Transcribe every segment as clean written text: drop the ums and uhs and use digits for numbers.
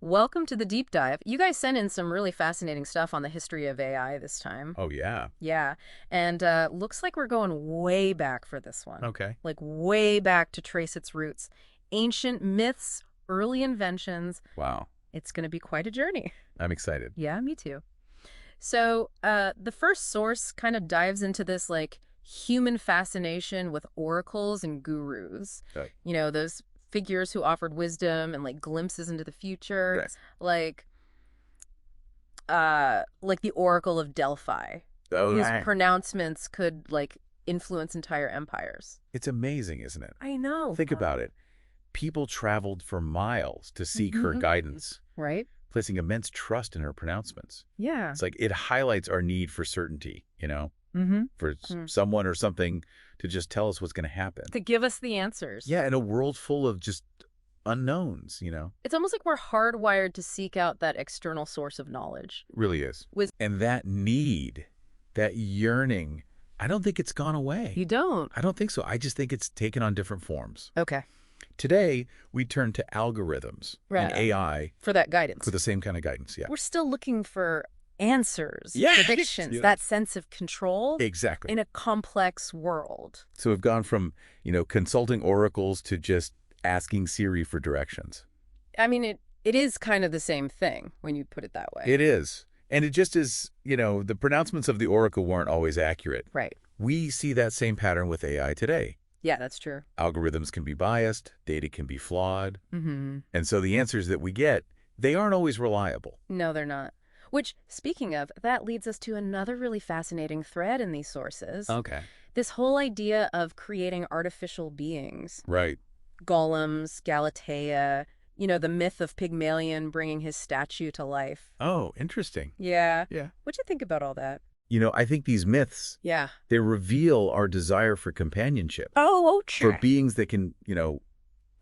welcome to the deep dive. You guys sent in some really fascinating stuff on the history of AI this time. Oh, yeah. Yeah, and looks like we're going way back for this one. Okay. Like way back to trace its roots. Ancient myths, early inventions. Wow. It's going to be quite a journey. I'm excited. Yeah, me too. So the first source kind of dives into this like human fascination with oracles and gurus. Right. You know, those figures who offered wisdom and like glimpses into the future. Right. Like the Oracle of Delphi, Oh, whose right. pronouncements could like influence entire empires. It's amazing, isn't it? I know. Think about it. People traveled for miles to seek her guidance, Right? placing immense trust in her pronouncements. Yeah. It's like it highlights our need for certainty, for someone or something to just tell us what's going to happen. To give us the answers. Yeah, in a world full of just unknowns, It's almost like we're hardwired to seek out that external source of knowledge. It really is. With And that need, that yearning, I don't think it's gone away. You don't. I don't think so. I just think it's taken on different forms. Okay. Today, we turn to algorithms Right. and AI For that guidance. for the same kind of guidance. Yeah, We're still looking for answers, Yeah. predictions, Yeah. that sense of control exactly. in a complex world. So we've gone from, consulting oracles to just asking Siri for directions. I mean, it is kind of the same thing when you put it that way. It is. And it just is, the pronouncements of the oracle weren't always accurate. Right. We see that same pattern with AI today. Yeah, that's true. Algorithms can be biased, data can be flawed. Mm-hmm. And so the answers that we get, they aren't always reliable. No, they're not. Which, speaking of, that leads us to another really fascinating thread in these sources. Okay. This whole idea of creating artificial beings. Right. Golems, Galatea, the myth of Pygmalion bringing his statue to life. Oh, interesting. Yeah. Yeah. What'd you think about all that? I think these myths, Yeah. they reveal our desire for companionship, Oh, for beings that can,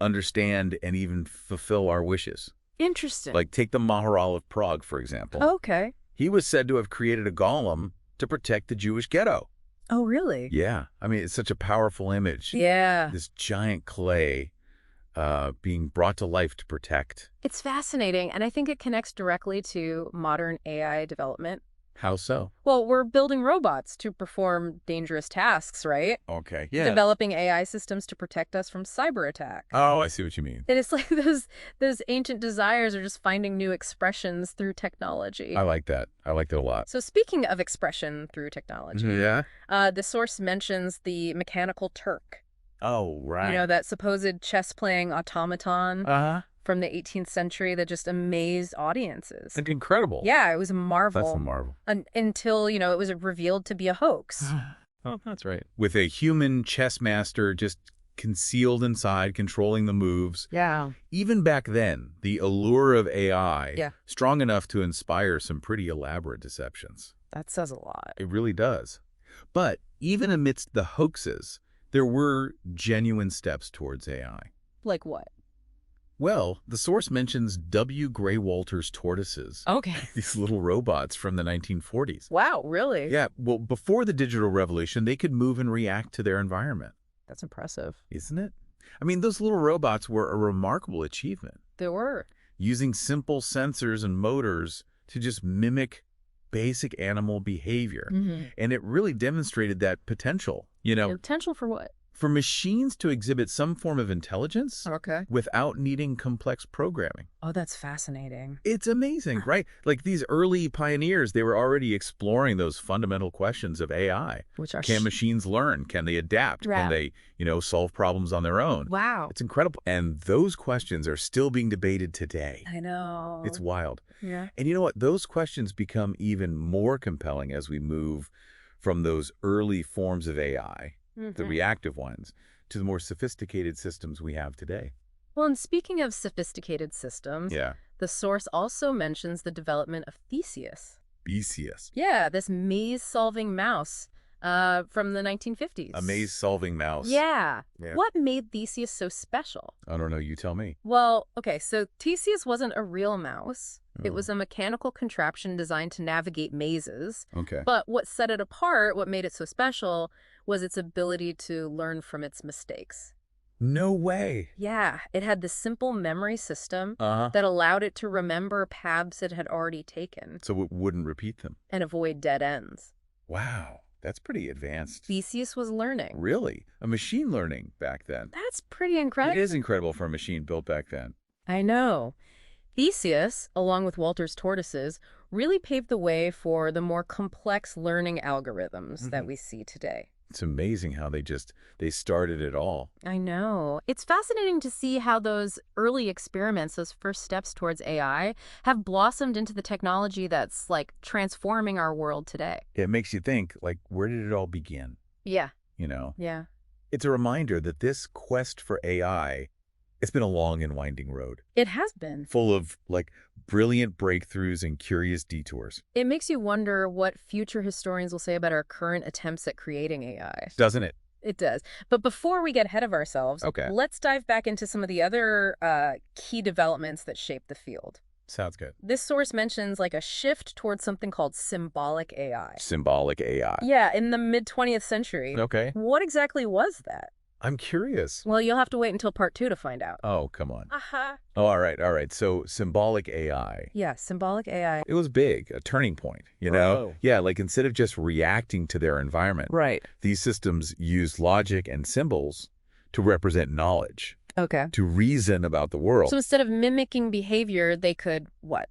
understand and even fulfill our wishes. Interesting. Like take the Maharal of Prague, for example. Okay. He was said to have created a golem to protect the Jewish ghetto. Oh, really? Yeah. I mean, it's such a powerful image. Yeah. This giant clay being brought to life to protect. It's fascinating, and I think it connects directly to modern AI development. How so? Well, we're building robots to perform dangerous tasks, right? Okay. Yeah. Developing AI systems to protect us from cyber attack. Oh, I see what you mean. And it's like those ancient desires are just finding new expressions through technology. I like that. I like that a lot. So speaking of expression through technology, Yeah. the source mentions the mechanical Turk. Oh, right. That supposed chess-playing automaton Uh-huh. from the 18th century that just amazed audiences. And incredible. Yeah, it was a marvel. That's a marvel. Until, it was revealed to be a hoax. Oh, that's right. With a human chess master just concealed inside, controlling the moves. Yeah. Even back then, the allure of AI, Yeah. strong enough to inspire some pretty elaborate deceptions. That says a lot. It really does. But even amidst the hoaxes, there were genuine steps towards AI. Like what? Well, the source mentions W. Gray Walter's tortoises. Okay. These little robots from the 1940s. Wow, really? Yeah, well, before the digital revolution, they could move and react to their environment. That's impressive. Isn't it? I mean, those little robots were a remarkable achievement. There were. Using simple sensors and motors to just mimic basic animal behavior. Mm-hmm. And it really demonstrated that potential, Potential for what? for machines to exhibit some form of intelligence Okay. without needing complex programming. Oh, that's fascinating. It's amazing, right? Like these early pioneers, they were already exploring those fundamental questions of AI. Which are Can machines learn? Can they adapt? Right. Can they, solve problems on their own? Wow. It's incredible. And those questions are still being debated today. I know. It's wild. Yeah. And you know what? Those questions become even more compelling as we move from those early forms of AI, the Mhm. reactive ones, to the more sophisticated systems we have today. Well, and speaking of sophisticated systems, Yeah. the source also mentions the development of Theseus. Theseus. Yeah, this maze-solving mouse from the 1950s. A maze-solving mouse. Yeah. Yeah. What made Theseus so special? I don't know. You tell me. Well, okay, so Theseus wasn't a real mouse. It Oh. was a mechanical contraption designed to navigate mazes. Okay. But what set it apart, what made it so special, was its ability to learn from its mistakes. No way. Yeah, it had this simple memory system Uh-huh. that allowed it to remember paths it had already taken So it wouldn't repeat them. and avoid dead ends. Wow, that's pretty advanced. Theseus was learning. Really? A machine learning back then. That's pretty It incredible. is incredible for a machine built back then. I know. Theseus, along with Walter's tortoises, really paved the way for the more complex learning algorithms that we see today. It's amazing how they started it all. I know. It's fascinating to see how those early experiments, those first steps towards AI, have blossomed into the technology that's like transforming our world today. It makes you think, like, where did it all begin? Yeah. You know? Yeah. It's a reminder that this quest for AI, it's been a long and winding road, It has been. full of, like, brilliant breakthroughs and curious detours. It makes you wonder what future historians will say about our current attempts at creating AI. Doesn't it? It does. But before we get ahead of ourselves, Okay. let's dive back into some of the other key developments that shape the field. Sounds good. This source mentions like a shift towards something called symbolic AI. Symbolic AI. Yeah, in the mid-20th century. Okay. What exactly was that? I'm curious. Well, you'll have to wait until part 2 to find out. Oh, come on. Uh-huh. Oh, all right, all right. So symbolic AI. Yeah, symbolic AI. It was big, a turning point, you know? Oh. Yeah, like instead of just reacting to their environment, Right. these systems use logic and symbols to represent knowledge, Okay. to reason about the world. So instead of mimicking behavior, they could, what?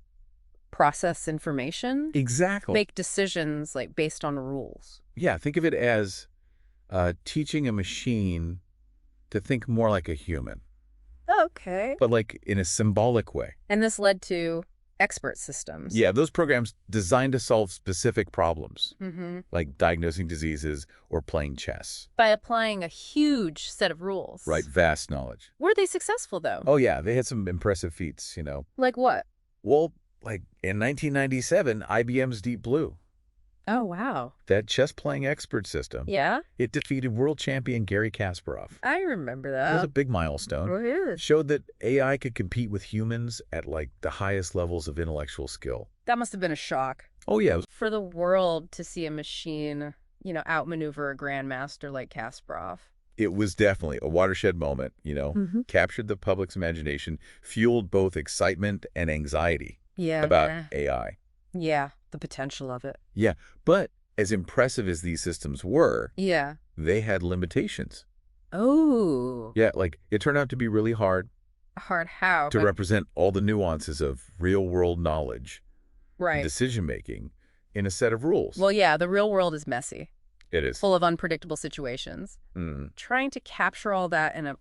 Process information? Exactly. Make decisions like based on rules. Yeah, think of it as teaching a machine to think more like a human, Okay. but like in a symbolic way. And this led to expert systems. Yeah, those programs designed to solve specific problems, Mm-hmm. like diagnosing diseases or playing chess. By applying a huge set of rules. Right, vast knowledge. Were they successful, though? Oh, yeah, they had some impressive feats, you know. Like what? Well, like in 1997, IBM's Deep Blue, Oh, wow. that chess-playing expert system, Yeah? it defeated world champion Garry Kasparov. I remember It was a that. big milestone. It is. Showed that AI could compete with humans at like the highest levels of intellectual skill. That must have been a shock Oh, yeah. for the world to see a machine, outmaneuver a grandmaster like Kasparov. It was definitely a watershed moment, you know, Mm-hmm. captured the public's imagination, fueled both excitement and anxiety Yeah. about AI. Yeah, the potential of it. Yeah, but as impressive as these systems were, Yeah. they had limitations. Oh. Yeah, like it turned out to be really hard Hard how? to represent all the nuances of real-world knowledge, Right. decision-making in a set of rules. Well, yeah, the real world is messy, It is. full of unpredictable situations. Mm. Trying to capture all that in a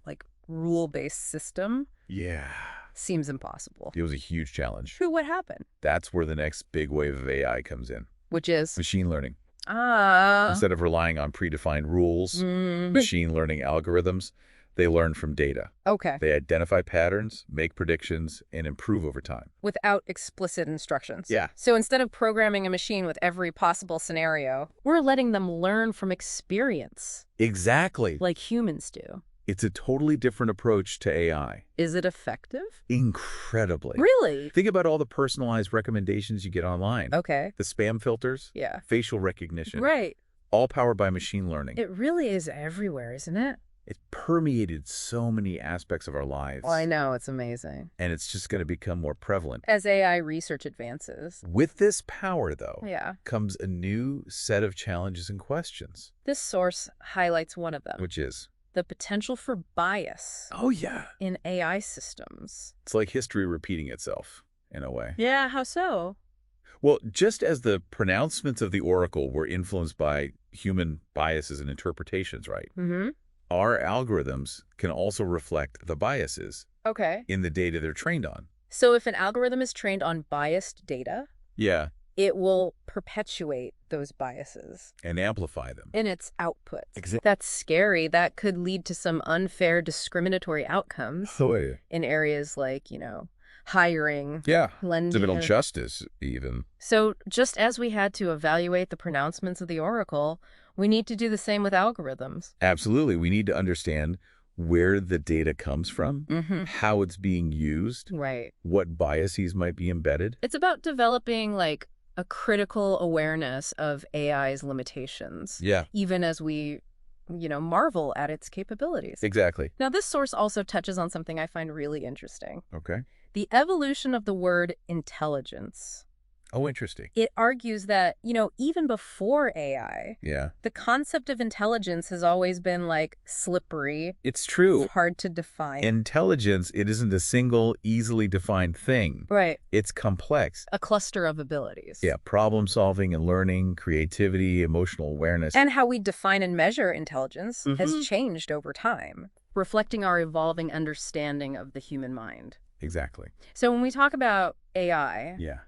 rule-based system Yeah, seems impossible. it was a huge challenge. Who would happen? That's where the next big wave of AI comes in. Which is Machine learning. ah. Instead of relying on predefined rules, machine learning algorithms, they learn from data. Okay. They identify patterns, make predictions, and improve over time. Without explicit instructions. Yeah. So instead of programming a machine with every possible scenario, we're letting them learn from experience, Exactly. like humans do. It's a totally different approach to AI. Is it effective? Incredibly. Really? Think about all the personalized recommendations you get online. Okay. The spam filters, Yeah. facial recognition, Right. all powered by machine learning. It really is everywhere, isn't it? It's permeated so many aspects of our lives. Well, I know. It's amazing. And it's just going to become more prevalent. As AI research advances. With this power, though, Yeah. comes a new set of challenges and questions, This source highlights one of them. which is, The potential for bias oh yeah, in AI systems. it's like history repeating itself, in a way. Yeah, how so? Well, just as the pronouncements of the oracle were influenced by human biases and interpretations, right? Mm-hmm. Our algorithms can also reflect the biases Okay. in the data they're trained on. So if an algorithm is trained on biased data, Yeah, it will perpetuate those biases and amplify them. in its output. Exactly. That's scary. That could lead to some unfair discriminatory outcomes Oh, yeah. in areas like, hiring, Yeah, lending. criminal justice, even. So just as we had to evaluate the pronouncements of the oracle, we need to do the same with algorithms. Absolutely. We need to understand where the data comes from, Mm-hmm. how it's being used, Right. what biases might be embedded. It's about developing a critical awareness of AI's limitations, Yeah. even as we marvel at its capabilities. Exactly. Now, this source also touches on something I find really interesting. Okay. The evolution of the word intelligence. Oh, interesting. It argues that, even before AI, Yeah. the concept of intelligence has always been slippery. It's true. It's hard to define. Intelligence, it isn't a single, easily defined thing. Right. It's complex. A cluster of abilities. Yeah, problem solving and learning, creativity, emotional awareness. And how we define and measure intelligence has changed over time, reflecting our evolving understanding of the human mind. Exactly. So when we talk about AI, Yeah.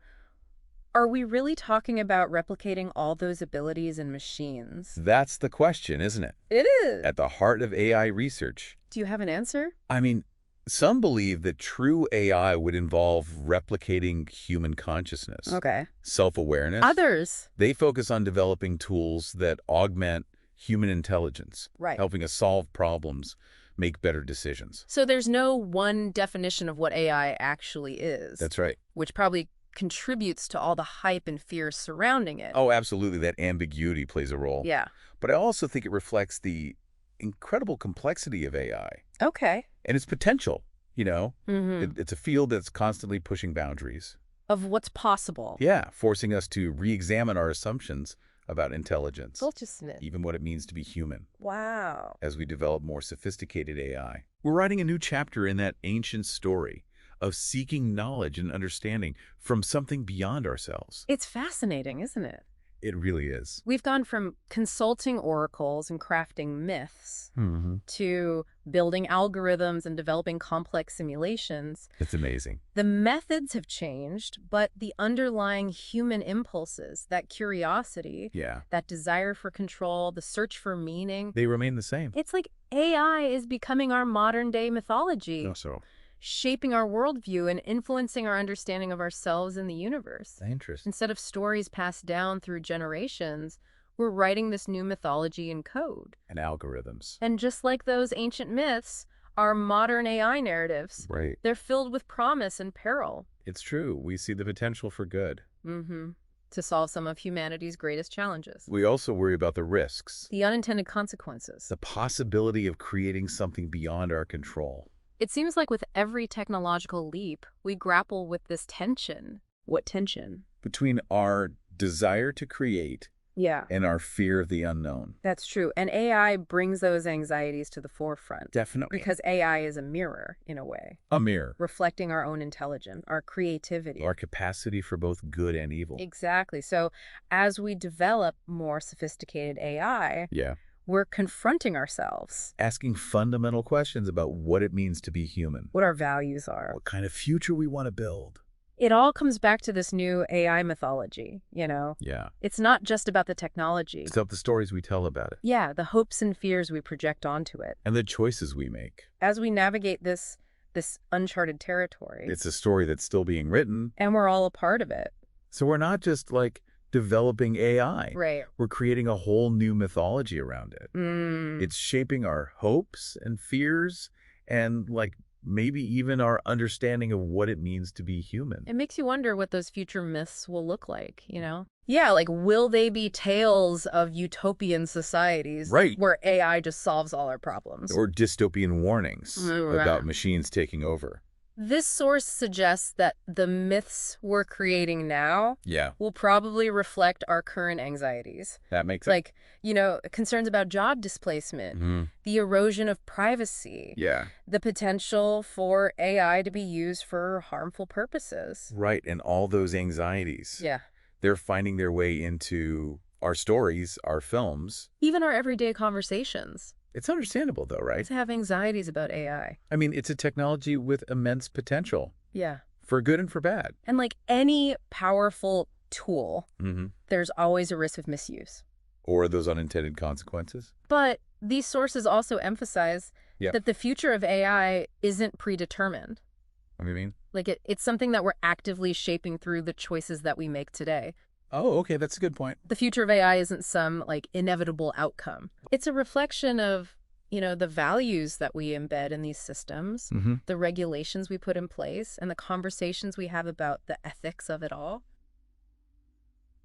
are we really talking about replicating all those abilities in machines? That's the question, isn't it? It is. At the heart of AI research. Do you have an answer? I mean, some believe that true AI would involve replicating human consciousness. Okay. Self-awareness. Others. They focus on developing tools that augment human intelligence. Right. Helping us solve problems, make better decisions. So there's no one definition of what AI actually is. That's right. Which probably contributes to all the hype and fear surrounding it. Oh, absolutely. That ambiguity plays a role. Yeah. But I also think it reflects the incredible complexity of AI. Okay. And its potential, Mm-hmm. It's a field that's constantly pushing boundaries. Of what's possible. Yeah, forcing us to re-examine our assumptions about intelligence. Smith. Even what it means to be human. Wow. As we develop more sophisticated AI. We're writing a new chapter in that ancient story of seeking knowledge and understanding from something beyond ourselves. It's fascinating, isn't it? It really is. We've gone from consulting oracles and crafting myths to building algorithms and developing complex simulations. It's amazing. The methods have changed, but the underlying human impulses, that curiosity, that desire for control, the search for meaning, they remain the same. It's like AI is becoming our modern-day mythology. So. Shaping our worldview and influencing our understanding of ourselves and the universe. Interesting. Instead of stories passed down through generations, we're writing this new mythology in code. And algorithms. And just like those ancient myths, our modern AI narratives, they're filled with promise and peril. It's true. We see the potential for good. To solve some of humanity's greatest challenges. We also worry about the risks. The unintended consequences. The possibility of creating something beyond our control. It seems like with every technological leap, we grapple with this tension. What tension? Between our desire to create and our fear of the unknown. That's true. And AI brings those anxieties to the forefront. Definitely. Because AI is a mirror, in a way. A mirror. Reflecting our own intelligence, our creativity. Our capacity for both good and evil. Exactly. So as we develop more sophisticated AI, we're confronting ourselves. Asking fundamental questions about what it means to be human. What our values are. What kind of future we want to build. It all comes back to this new AI mythology, Yeah. It's not just about the technology. It's about the stories we tell about it. Yeah, the hopes and fears we project onto it. And the choices we make. As we navigate this uncharted territory. It's a story that's still being written. And we're all a part of it. So we're not just developing AI. Right. We're creating a whole new mythology around it. It's shaping our hopes and fears and maybe even our understanding of what it means to be human. It makes you wonder what those future myths will look like, Yeah, will they be tales of utopian societies where AI just solves all our problems? Or dystopian warnings about machines taking over. This source suggests that the myths we're creating now will probably reflect our current anxieties. That makes sense. Concerns about job displacement, the erosion of privacy, the potential for AI to be used for harmful purposes. Right, and all those anxieties. They're finding their way into our stories, our films. Even our everyday conversations. It's understandable, though, right? To have anxieties about AI. I mean, it's a technology with immense potential. Yeah. For good and for bad. And like any powerful tool, there's always a risk of misuse. Or those unintended consequences. But these sources also emphasize that the future of AI isn't predetermined. What do you mean? It's something that we're actively shaping through the choices that we make today. Oh, okay. That's a good point. The future of AI isn't some inevitable outcome. It's a reflection of, the values that we embed in these systems, the regulations we put in place, and the conversations we have about the ethics of it all.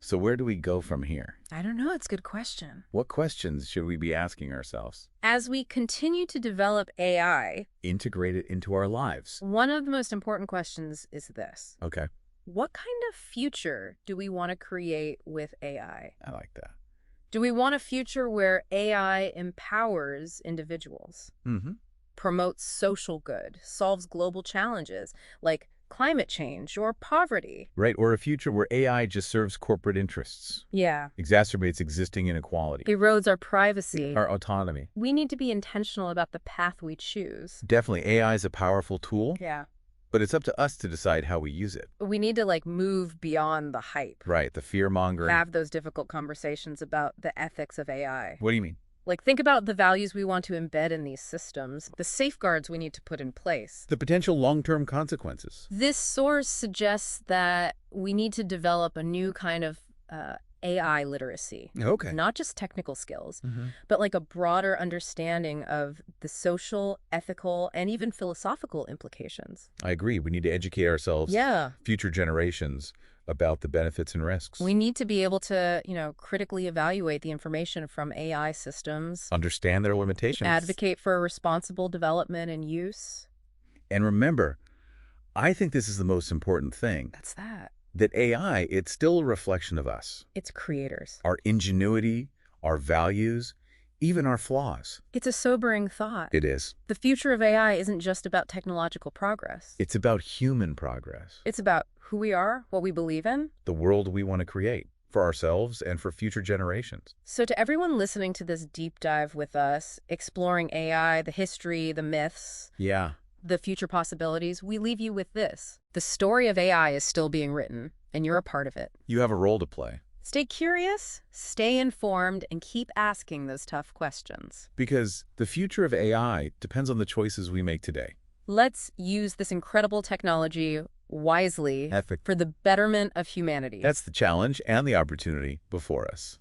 So where do we go from here? I don't know. It's a good question. What questions should we be asking ourselves? As we continue to develop AI, Integrate it into our lives. one of the most important questions is this. Okay, What kind of future do we want to create with AI? I like that. Do we want a future where AI empowers individuals, Mm-hmm. promotes social good, solves global challenges like climate change or poverty? Right, or a future where AI just serves corporate interests, Yeah. exacerbates existing inequality, Erodes our privacy. our autonomy. We need to be intentional about the path we choose. Definitely, AI is a powerful tool, Yeah. but it's up to us to decide how we use it. We need to move beyond the hype. Right, the fear-mongering. Have those difficult conversations about the ethics of AI. What do you mean? Think about the values we want to embed in these systems, the safeguards we need to put in place. The potential long-term consequences. This source suggests that we need to develop a new kind of AI literacy. Okay. Not just technical skills, Mm-hmm. but a broader understanding of the social, ethical, and even philosophical implications. I agree. We need to educate ourselves, Yeah. future generations, about the benefits and risks. We need to be able to, critically evaluate the information from AI systems, Understand their limitations. advocate for responsible development and use. And remember, I think this is the most important thing, That's that. that AI, it's still a reflection of us. It's creators. Our ingenuity, our values, even our flaws. It's a sobering thought. It is. The future of AI isn't just about technological progress. It's about human progress. It's about who we are, what we believe in. The world we want to create for ourselves and for future generations. So to everyone listening to this deep dive with us, exploring AI, the history, the myths, Yeah. the future possibilities, we leave you with this. The story of AI is still being written, and you're a part of it. You have a role to play. Stay curious, stay informed, and keep asking those tough questions. Because the future of AI depends on the choices we make today. Let's use this incredible technology wisely Ethic. for the betterment of humanity. That's the challenge and the opportunity before us.